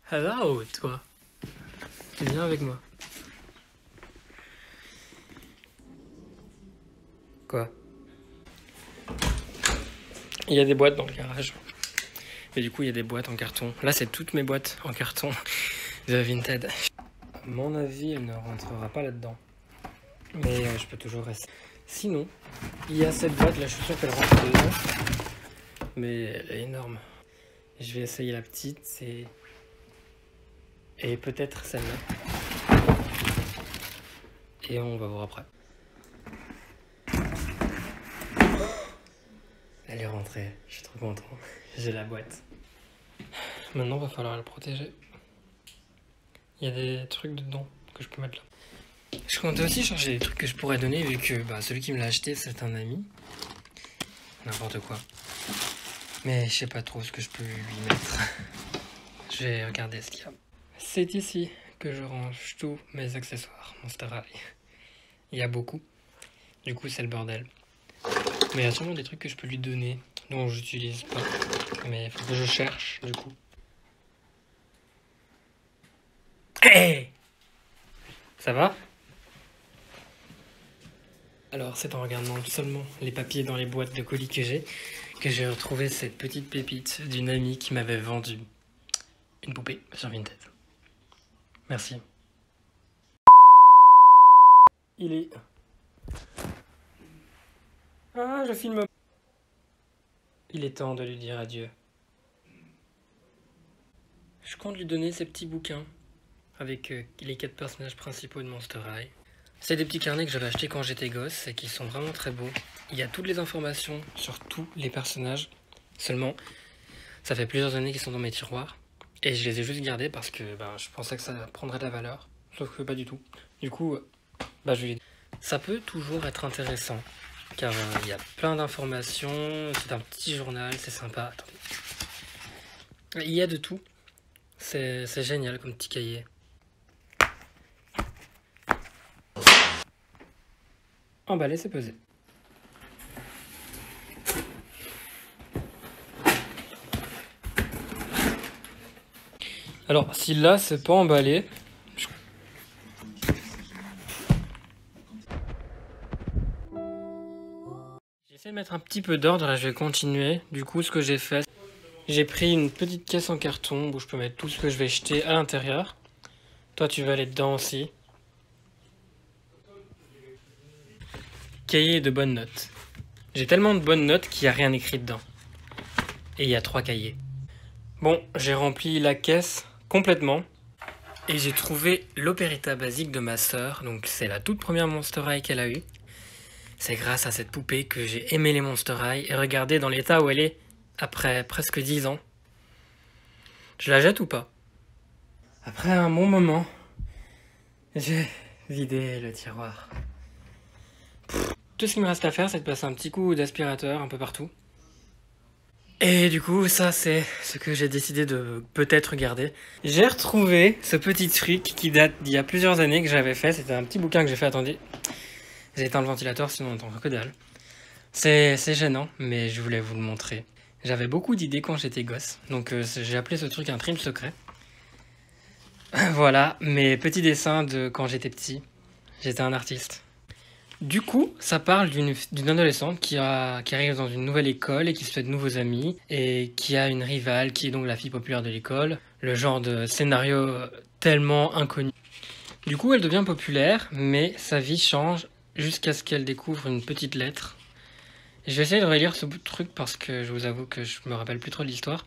Hello, toi. Tu viens avec moi? Quoi? Il y a des boîtes dans le garage. Et du coup, il y a des boîtes en carton. Là, c'est toutes mes boîtes en carton de Vinted. À mon avis, elle ne rentrera pas là-dedans. Mais je peux toujours rester. Sinon, il y a cette boîte, là, je suis sûr qu'elle rentre dedans. Mais elle est énorme. Je vais essayer la petite et peut-être celle-là. Et on va voir après. Elle est rentrée, je suis trop content. J'ai la boîte. Maintenant, va falloir la protéger. Il y a des trucs dedans que je peux mettre là. Je comptais aussi changer des trucs que je pourrais donner vu que celui qui me l'a acheté, c'est un ami. N'importe quoi. Mais je sais pas trop ce que je peux lui mettre. Je vais regarder ce qu'il y a. C'est ici que je range tous mes accessoires Monster High. Il y a beaucoup. Du coup, c'est le bordel. Mais il y a sûrement des trucs que je peux lui donner, dont j'utilise pas. Mais il faut que je cherche, du coup. Hey! Ça va? Alors, c'est en regardant seulement les papiers dans les boîtes de colis que j'ai retrouvé cette petite pépite d'une amie qui m'avait vendu une poupée sur Vinted. Merci. Il est... Ah, je filme. Il est temps de lui dire adieu. Je compte lui donner ces petits bouquins avec les 4 personnages principaux de Monster High. C'est des petits carnets que j'avais achetés quand j'étais gosse et qui sont vraiment très beaux. Il y a toutes les informations sur tous les personnages. Seulement, ça fait plusieurs années qu'ils sont dans mes tiroirs. Et je les ai juste gardés parce que je pensais que ça prendrait de la valeur. Sauf que pas du tout. Du coup, je lui... Ça peut toujours être intéressant. Car il y a plein d'informations. C'est un petit journal, c'est sympa. Attendez. Il y a de tout. C'est génial comme petit cahier. Emballé, c'est pesé. Alors, si là, c'est pas emballé... J'essaie de mettre un petit peu d'ordre, là je vais continuer. Du coup, ce que j'ai fait, j'ai pris une petite caisse en carton où je peux mettre tout ce que je vais jeter à l'intérieur. Toi, tu vas aller dedans aussi. Cahier de bonnes notes. J'ai tellement de bonnes notes qu'il n'y a rien écrit dedans. Et il y a 3 cahiers. Bon, j'ai rempli la caisse complètement. Et j'ai trouvé l'opéretta basique de ma sœur. Donc c'est la toute première Monster High qu'elle a eue. C'est grâce à cette poupée que j'ai aimé les Monster High. Et regardez dans l'état où elle est après presque 10 ans. Je la jette ou pas? Après un bon moment, j'ai vidé le tiroir. Tout ce qu'il me reste à faire, c'est de passer un petit coup d'aspirateur un peu partout. Et du coup, ça, c'est ce que j'ai décidé de peut-être garder. J'ai retrouvé ce petit truc qui date d'il y a plusieurs années que j'avais fait. C'était un petit bouquin que j'ai fait. Attendez, j'ai éteint le ventilateur, sinon on entend que dalle. C'est gênant, mais je voulais vous le montrer. J'avais beaucoup d'idées quand j'étais gosse, donc j'ai appelé ce truc un trim secret. Voilà, mes petits dessins de quand j'étais petit. J'étais un artiste. Du coup, ça parle d'une adolescente qui arrive dans une nouvelle école et qui se fait de nouveaux amis et qui a une rivale qui est donc la fille populaire de l'école. Le genre de scénario tellement inconnu. Du coup, elle devient populaire, mais sa vie change jusqu'à ce qu'elle découvre une petite lettre. Je vais essayer de relire ce bout de truc parce que je vous avoue que je me rappelle plus trop de l'histoire.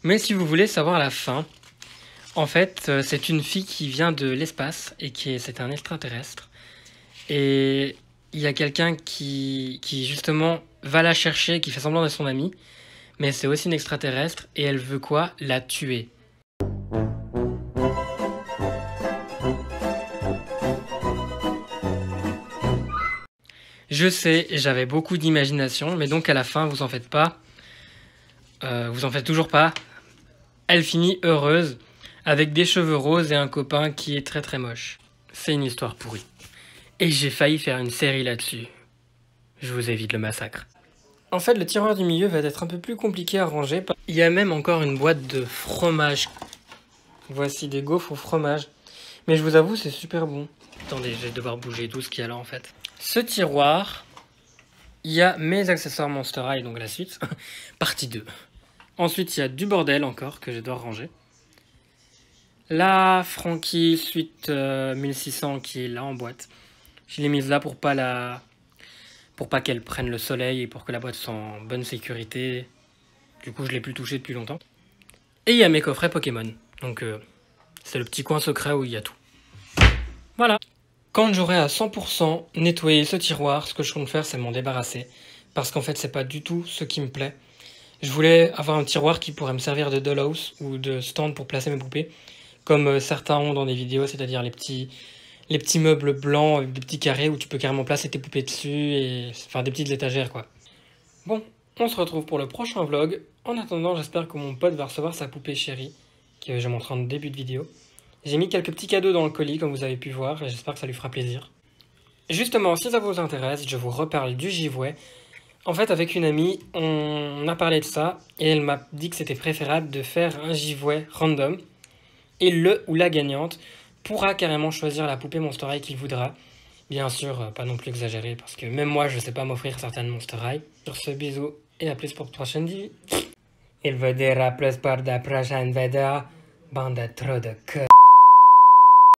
Mais si vous voulez savoir la fin, en fait, c'est une fille qui vient de l'espace et c'est un extraterrestre. Et il y a quelqu'un qui justement va la chercher, qui fait semblant d'être son ami, mais c'est aussi une extraterrestre, et elle veut quoi? La tuer. Je sais, j'avais beaucoup d'imagination, mais donc à la fin, vous en faites pas. Vous en faites toujours pas. Elle finit heureuse, avec des cheveux roses et un copain qui est très très moche. C'est une histoire pourrie. Et j'ai failli faire une série là-dessus. Je vous évite le massacre. En fait, le tiroir du milieu va être un peu plus compliqué à ranger. Il y a même encore une boîte de fromage Voici des gaufres au fromage. Mais je vous avoue, c'est super bon. Attendez, je vais devoir bouger tout ce qu'il y a là en fait. Ce tiroir, il y a mes accessoires Monster High, donc la suite. Partie 2. Ensuite, il y a du bordel encore que je dois ranger. La Frankie Suite 1600 qui est là en boîte. Je l'ai mise là pour pas qu'elle prenne le soleil et pour que la boîte soit en bonne sécurité. Du coup, je l'ai plus touchée depuis longtemps. Et il y a mes coffrets Pokémon. Donc, c'est le petit coin secret où il y a tout. Voilà. Quand j'aurai à 100% nettoyé ce tiroir, ce que je compte faire, c'est m'en débarrasser. Parce qu'en fait, c'est pas du tout ce qui me plaît. Je voulais avoir un tiroir qui pourrait me servir de dollhouse ou de stand pour placer mes poupées. Comme certains ont dans des vidéos, c'est-à-dire les petits meubles blancs avec des petits carrés où tu peux carrément placer tes poupées dessus. Et enfin, des petites étagères, quoi. Bon, on se retrouve pour le prochain vlog. En attendant, j'espère que mon pote va recevoir sa poupée chérie, que je montre en début de vidéo. J'ai mis quelques petits cadeaux dans le colis, comme vous avez pu voir, et j'espère que ça lui fera plaisir. Justement, si ça vous intéresse, je vous reparle du giveaway. En fait, avec une amie, on a parlé de ça, et elle m'a dit que c'était préférable de faire un giveaway random, et le ou la gagnante pourra carrément choisir la poupée Monster High qu'il voudra. Bien sûr, pas non plus exagéré, parce que même moi, je sais pas m'offrir certaines Monster High. Sur ce, bisous, et à plus pour la prochaine vidéo. Il veut dire à plus pour la prochaine vidéo, bande de trop de